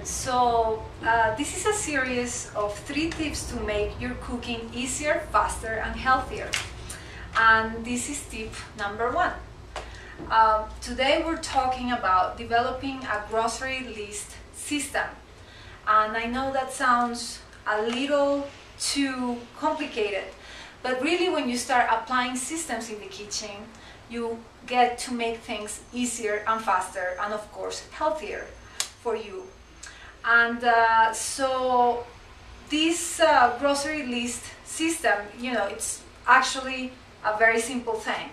This is a series of 3 tips to make your cooking easier, faster and healthier. And this is tip number 1. Today we're talking about developing a grocery list system. And I know that sounds a little too complicated, but really when you start applying systems in the kitchen, you get to make things easier and faster and of course healthier for you. And so this grocery list system, it's actually a very simple thing.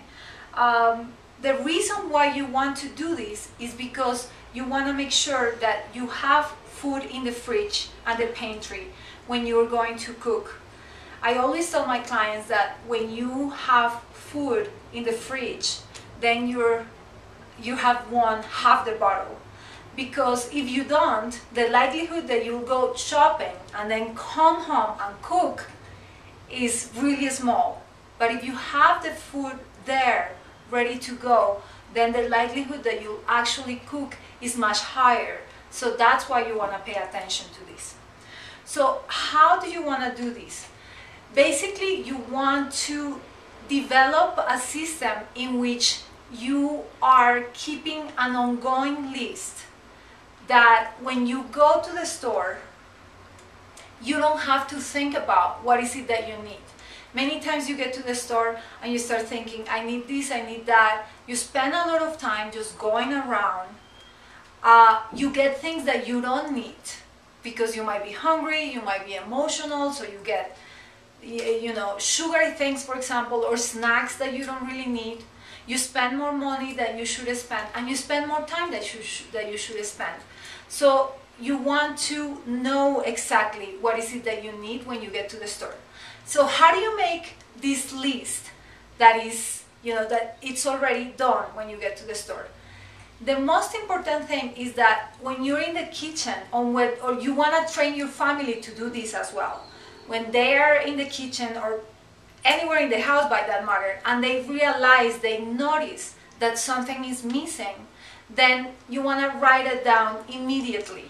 The reason why you want to do this is because you want to make sure that you have food in the fridge and the pantry when you're going to cook. I always tell my clients that when you have food in the fridge, then you have won half the battle. Because if you don't, the likelihood that you'll go shopping and then come home and cook is really small. But if you have the food there ready to go, then the likelihood that you'll actually cook is much higher. So that's why you want to pay attention to this. So how do you want to do this? Basically, you want to develop a system in which you are keeping an ongoing list, that when you go to the store, you don't have to think about what is it that you need. Many times you get to the store and you start thinking, I need this, I need that. You spend a lot of time just going around. You get things that you don't need because you might be hungry, you might be emotional, so you get sugary things, for example, or snacks that you don't really need. You spend more money than you should spend, and you spend more time that you should spend. So you want to know exactly what is it that you need when you get to the store. So how do you make this list that is, that it's already done when you get to the store? The most important thing is that when you're in the kitchen, or you want to train your family to do this as well, when they're in the kitchen or anywhere in the house by that matter, and they notice that something is missing, then you want to write it down immediately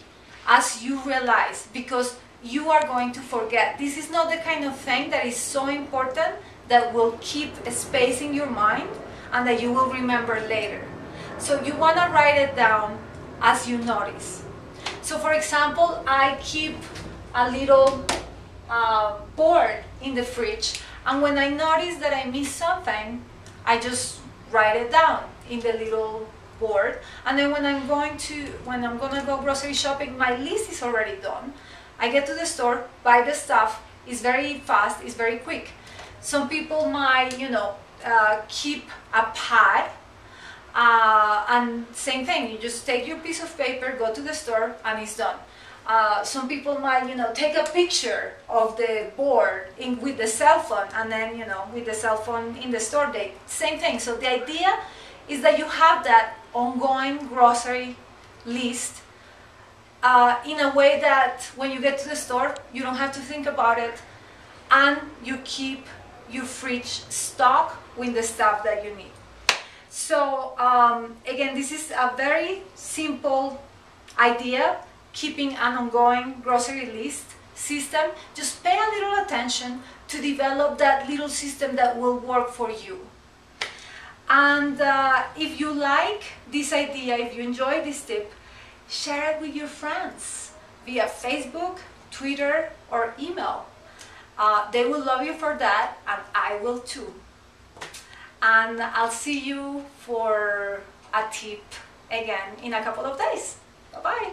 as you realize, because you are going to forget. This is not the kind of thing that is so important that will keep a space in your mind and that you will remember later. So you want to write it down as you notice. So for example, I keep a little board in the fridge, and when I notice that I miss something, I just write it down in the little board, and then when I'm gonna go grocery shopping, my list is already done. I get to the store, buy the stuff. It's very fast, it's very quick. Some people might keep a pad, and same thing, you just take your piece of paper, go to the store, and it's done. Some people might, take a picture of the board with the cell phone, and then, with the cell phone in the store, same thing. So the idea is that you have that ongoing grocery list in a way that when you get to the store, you don't have to think about it, and you keep your fridge stocked with the stuff that you need. So again, this is a very simple idea. Keeping an ongoing grocery list system, just pay a little attention to develop that little system that will work for you. And if you like this idea, if you enjoy this tip, share it with your friends via Facebook, Twitter, or email. They will love you for that, and I will too. And I'll see you for a tip again in a couple of days. Bye-bye.